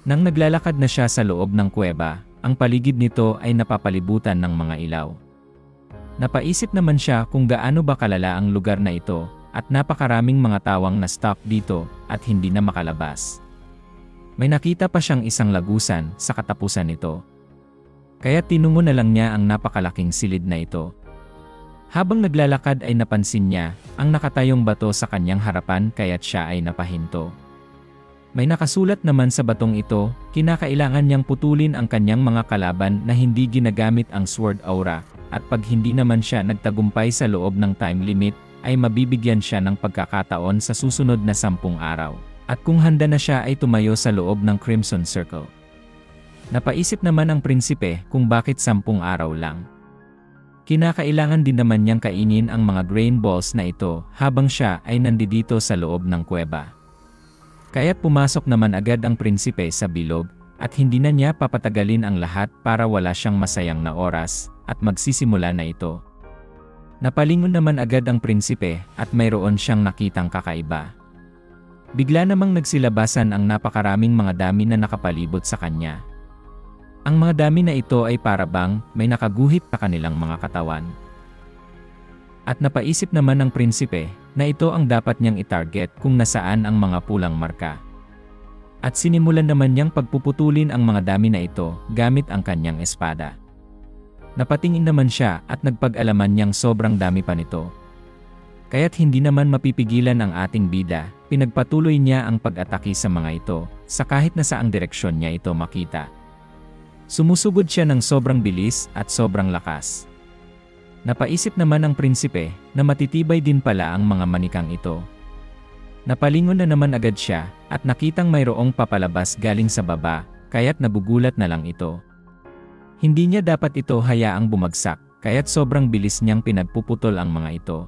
Nang naglalakad na siya sa loob ng kuweba, ang paligid nito ay napapalibutan ng mga ilaw. Napaisip naman siya kung gaano ba kalala ang lugar na ito, at napakaraming mga tawang na stuck dito at hindi na makalabas. May nakita pa siyang isang lagusan sa katapusan nito. Kaya tinungo na lang niya ang napakalaking silid na ito. Habang naglalakad ay napansin niya ang nakatayong bato sa kanyang harapan kaya't siya ay napahinto. May nakasulat naman sa batong ito, kinakailangan niyang putulin ang kanyang mga kalaban na hindi ginagamit ang Sword Aura, at pag hindi naman siya nagtagumpay sa loob ng time limit, ay mabibigyan siya ng pagkakataon sa susunod na 10 araw. At kung handa na siya ay tumayo sa loob ng Crimson Circle. Napaisip naman ang prinsipe kung bakit 10 araw lang. Kinakailangan din naman niyang kainin ang mga grain balls na ito habang siya ay nandito sa loob ng kuweba. Kaya't pumasok naman agad ang prinsipe sa bilog at hindi na niya papatagalin ang lahat para wala siyang masayang na oras at magsisimula na ito. Napalingon naman agad ang prinsipe at mayroon siyang nakitang kakaiba. Bigla namang nagsilabasan ang napakaraming mga dami na nakapalibot sa kanya. Ang mga dami na ito ay parabang may nakaguhit sa kanilang mga katawan. At napaisip naman ng prinsipe na ito ang dapat niyang itarget kung nasaan ang mga pulang marka. At sinimulan naman niyang pagpuputulin ang mga dami na ito gamit ang kanyang espada. Napatingin naman siya at nagpag-alaman niyang sobrang dami pa nito. Kaya't hindi naman mapipigilan ang ating bida, pinagpatuloy niya ang pag-atake sa mga ito, sa kahit na saang direksyon niya ito makita. Sumusugod siya ng sobrang bilis at sobrang lakas. Napaisip naman ang prinsipe na matitibay din pala ang mga manikang ito. Napalingon na naman agad siya at nakitang mayroong papalabas galing sa baba, kaya't nabugulat na lang ito. Hindi niya dapat ito hayaang bumagsak, kaya't sobrang bilis niyang pinagpuputol ang mga ito.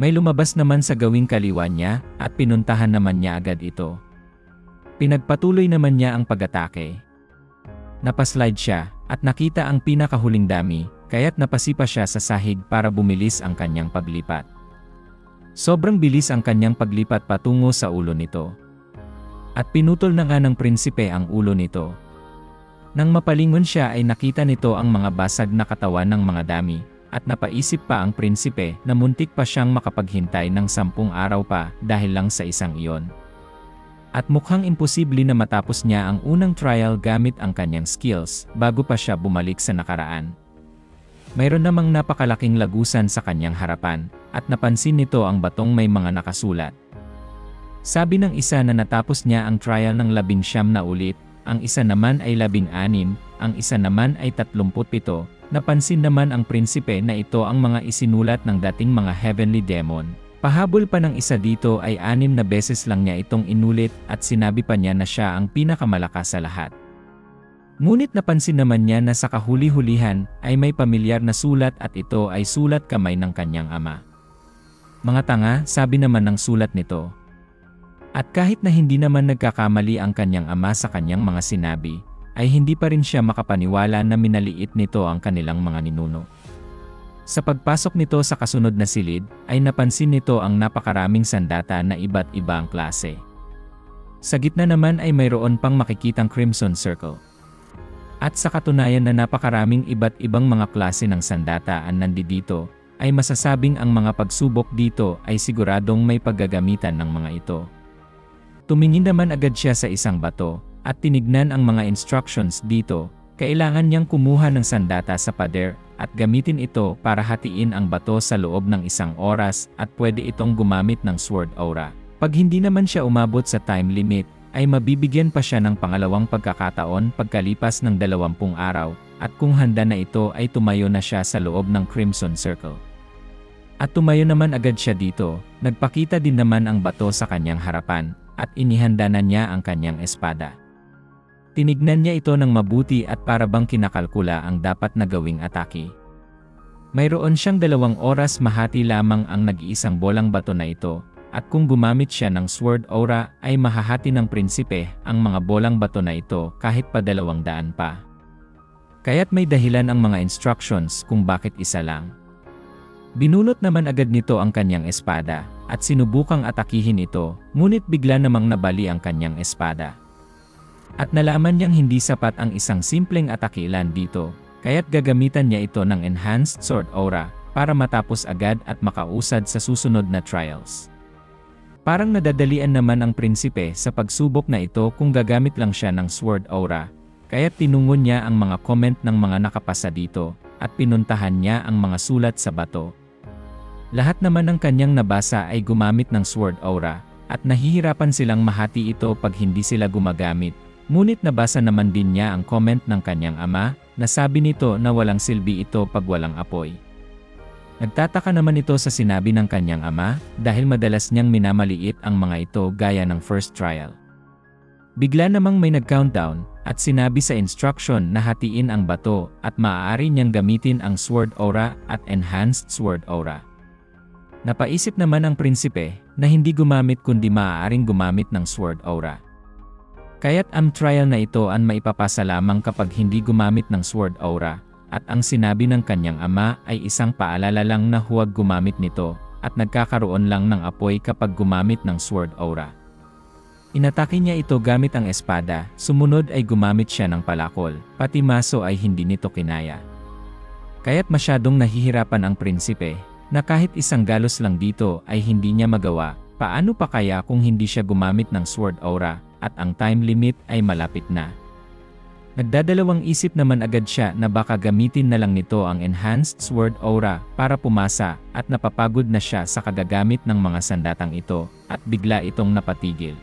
May lumabas naman sa gawing kaliwa niya at pinuntahan naman niya agad ito. Pinagpatuloy naman niya ang pag-atake. Napaslide siya at nakita ang pinakahuling dami, kaya't napasipa siya sa sahig para bumilis ang kanyang paglipat. Sobrang bilis ang kanyang paglipat patungo sa ulo nito. At pinutol na nga ng prinsipe ang ulo nito. Nang mapalingon siya ay nakita nito ang mga basag na katawan ng mga dami, at napaisip pa ang prinsipe na muntik pa siyang makapaghintay ng 10 araw pa dahil lang sa isang iyon. At mukhang imposible na matapos niya ang unang trial gamit ang kanyang skills bago pa siya bumalik sa nakaraan. Mayroon namang napakalaking lagusan sa kanyang harapan, at napansin nito ang batong may mga nakasulat. Sabi ng isa na natapos niya ang trial ng 19 na ulit, ang isa naman ay 16, ang isa naman ay 37, napansin naman ang prinsipe na ito ang mga isinulat ng dating mga heavenly demon. Pahabol pa ng isa dito ay 6 na beses lang niya itong inulit at sinabi pa niya na siya ang pinakamalakas sa lahat. Ngunit napansin naman niya na sa kahuli-hulihan ay may pamilyar na sulat at ito ay sulat kamay ng kanyang ama. Mga tanga, sabi naman ng sulat nito. At kahit na hindi naman nagkakamali ang kanyang ama sa kanyang mga sinabi, ay hindi pa rin siya makapaniwala na minaliit nito ang kanilang mga ninuno. Sa pagpasok nito sa kasunod na silid, ay napansin nito ang napakaraming sandata na iba't ibang klase. Sa gitna naman ay mayroon pang makikitang Crimson Circle. At sa katunayan na napakaraming iba't ibang mga klase ng sandata ang nandito, ay masasabing ang mga pagsubok dito ay siguradong may paggagamitan ng mga ito. Tumingin naman agad siya sa isang bato, at tinignan ang mga instructions dito. Kailangan niyang kumuha ng sandata sa pader, at gamitin ito para hatiin ang bato sa loob ng 1 oras at pwede itong gumamit ng Sword Aura. Pag hindi naman siya umabot sa time limit, ay mabibigyan pa siya ng pangalawang pagkakataon pagkalipas ng 20 araw, at kung handa na ito ay tumayo na siya sa loob ng Crimson Circle. At tumayo naman agad siya dito, nagpakita din naman ang bato sa kanyang harapan, at inihanda na niya ang kanyang espada. Tinignan niya ito ng mabuti at parabang kinakalkula ang dapat na gawing atake. Mayroon siyang 2 oras mahati lamang ang nag-iisang bolang bato na ito, at kung gumamit siya ng Sword Aura ay mahahati ng prinsipe ang mga bolang bato na ito kahit pa 200 pa. Kaya't may dahilan ang mga instructions kung bakit isa lang. Binulot naman agad nito ang kanyang espada, at sinubukang atakihin ito, ngunit bigla namang nabali ang kanyang espada. At nalaman niyang hindi sapat ang isang simpleng atakilan dito, kaya't gagamitan niya ito ng Enhanced Sword Aura para matapos agad at makausad sa susunod na trials. Parang nadadalian naman ang prinsipe sa pagsubok na ito kung gagamit lang siya ng Sword Aura, kaya't tinungon niya ang mga comment ng mga nakapasa dito at pinuntahan niya ang mga sulat sa bato. Lahat naman ng kanyang nabasa ay gumamit ng Sword Aura at nahihirapan silang mahati ito pag hindi sila gumagamit. Ngunit nabasa naman din niya ang comment ng kanyang ama, na sabi nito na walang silbi ito pag walang apoy. Nagtataka naman ito sa sinabi ng kanyang ama, dahil madalas niyang minamaliit ang mga ito gaya ng first trial. Bigla namang may nag-countdown, at sinabi sa instruction na hatiin ang bato at maaari niyang gamitin ang Sword Aura at Enhanced Sword Aura. Napaisip naman ang prinsipe na hindi gumamit kundi maaaring gumamit ng Sword Aura. Kaya't ang trial na ito ang maipapasa lamang kapag hindi gumamit ng Sword Aura, at ang sinabi ng kanyang ama ay isang paalala lang na huwag gumamit nito, at nagkakaroon lang ng apoy kapag gumamit ng Sword Aura. Inatake niya ito gamit ang espada, sumunod ay gumamit siya ng palakol, pati maso ay hindi nito kinaya. Kaya't masyadong nahihirapan ang prinsipe, na kahit isang galos lang dito ay hindi niya magawa, paano pa kaya kung hindi siya gumamit ng Sword Aura, at ang time limit ay malapit na. Nagdadalawang isip naman agad siya na baka gamitin na lang nito ang Enhanced Sword Aura para pumasa at napapagod na siya sa kagagamit ng mga sandatang ito at bigla itong napatigil.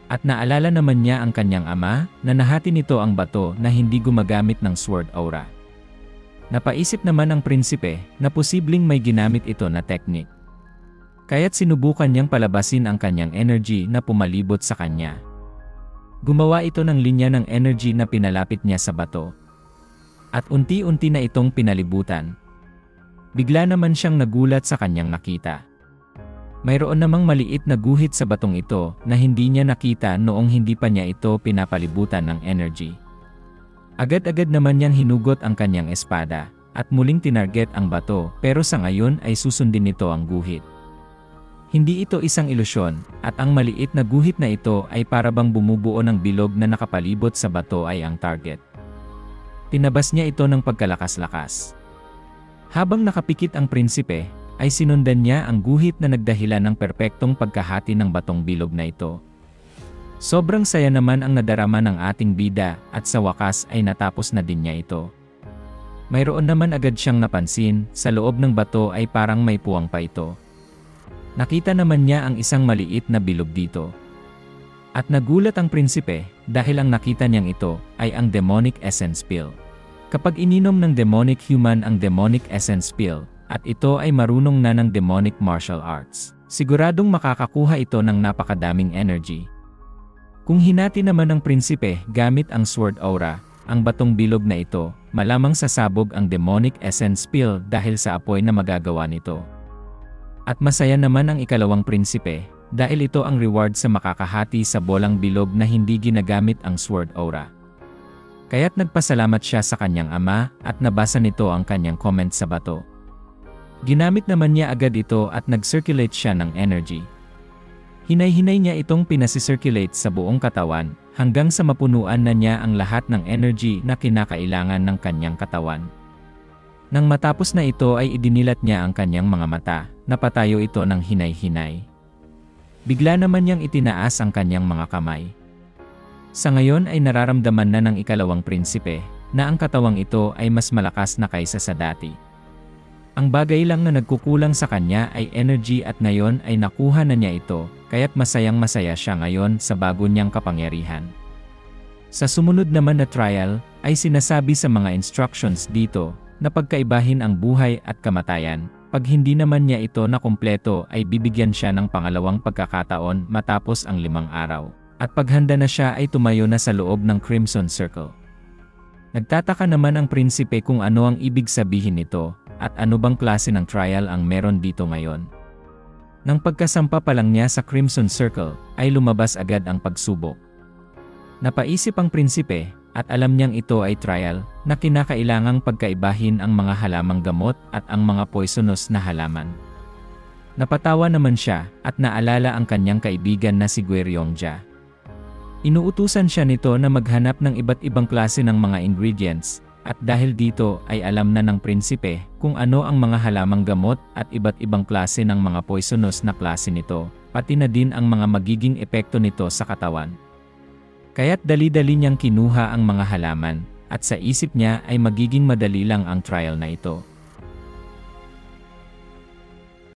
At naalala naman niya ang kanyang ama na nahati nito ang bato na hindi gumagamit ng Sword Aura. Napaisip naman ang prinsipe na posibleng may ginamit ito na teknik. Kaya't sinubukan niyang palabasin ang kanyang energy na pumalibot sa kanya. Gumawa ito ng linya ng energy na pinalapit niya sa bato. At unti-unti na itong pinalibutan. Bigla naman siyang nagulat sa kanyang nakita. Mayroon namang maliit na guhit sa batong ito na hindi niya nakita noong hindi pa niya ito pinapalibutan ng energy. Agad-agad naman niyang hinugot ang kanyang espada at muling tinarget ang bato, pero sa ngayon ay susundin nito ang guhit. Hindi ito isang ilusyon, at ang maliit na guhit na ito ay parabang bumubuo ng bilog na nakapalibot sa bato ay ang target. Tinabas niya ito ng pagkalakas-lakas. Habang nakapikit ang prinsipe, ay sinundan niya ang guhit na nagdahilan ng perpektong pagkahati ng batong bilog na ito. Sobrang saya naman ang nadarama ng ating bida at sa wakas ay natapos na din niya ito. Mayroon naman agad siyang napansin, sa loob ng bato ay parang may puwang pa ito. Nakita naman niya ang isang maliit na bilog dito. At nagulat ang prinsipe dahil ang nakita niyang ito ay ang Demonic Essence Pill. Kapag ininom ng Demonic Human ang Demonic Essence Pill, at ito ay marunong na ng Demonic Martial Arts, siguradong makakakuha ito ng napakadaming energy. Kung hinati naman ng prinsipe gamit ang Sword Aura, ang batong bilog na ito, malamang sasabog ang Demonic Essence Pill dahil sa apoy na magagawa nito. At masaya naman ang ikalawang prinsipe, dahil ito ang reward sa makakahati sa bolang bilog na hindi ginagamit ang Sword Aura. Kaya't nagpasalamat siya sa kanyang ama at nabasa nito ang kanyang comment sa bato. Ginamit naman niya agad ito at nag-circulate siya ng energy. Hinay-hinay niya itong pinasi-circulate sa buong katawan hanggang sa mapunuan na niya ang lahat ng energy na kinakailangan ng kanyang katawan. Nang matapos na ito ay idinilat niya ang kanyang mga mata, napatayo ito ng hinay-hinay. Bigla naman niyang itinaas ang kanyang mga kamay. Sa ngayon ay nararamdaman na ng ikalawang prinsipe, na ang katawang ito ay mas malakas na kaysa sa dati. Ang bagay lang na nagkukulang sa kanya ay energy at ngayon ay nakuha na niya ito, kaya't masayang-masaya siya ngayon sa bago niyang kapangyarihan. Sa sumunod naman na trial, ay sinasabi sa mga instructions dito, na pagkaibahin ang buhay at kamatayan. Pag hindi naman niya ito na kumpleto ay bibigyan siya ng pangalawang pagkakataon matapos ang 5 araw. At paghanda na siya ay tumayo na sa loob ng Crimson Circle. Nagtataka naman ang prinsipe kung ano ang ibig sabihin nito, at ano bang klase ng trial ang meron dito ngayon. Nang pagkasampa pa lang niya sa Crimson Circle, ay lumabas agad ang pagsubok. Napaisip ang prinsipe, at alam niyang ito ay trial, na kinakailangang pagkaibahin ang mga halamang gamot at ang mga poisonous na halaman. Napatawa naman siya, at naalala ang kanyang kaibigan na si Gueryongja. Inuutusan siya nito na maghanap ng iba't ibang klase ng mga ingredients, at dahil dito ay alam na ng prinsipe kung ano ang mga halamang gamot at iba't ibang klase ng mga poisonous na klase nito, pati na din ang mga magiging epekto nito sa katawan. Kaya't dali-dali niyang kinuha ang mga halaman, at sa isip niya ay magiging madali lang ang trial na ito.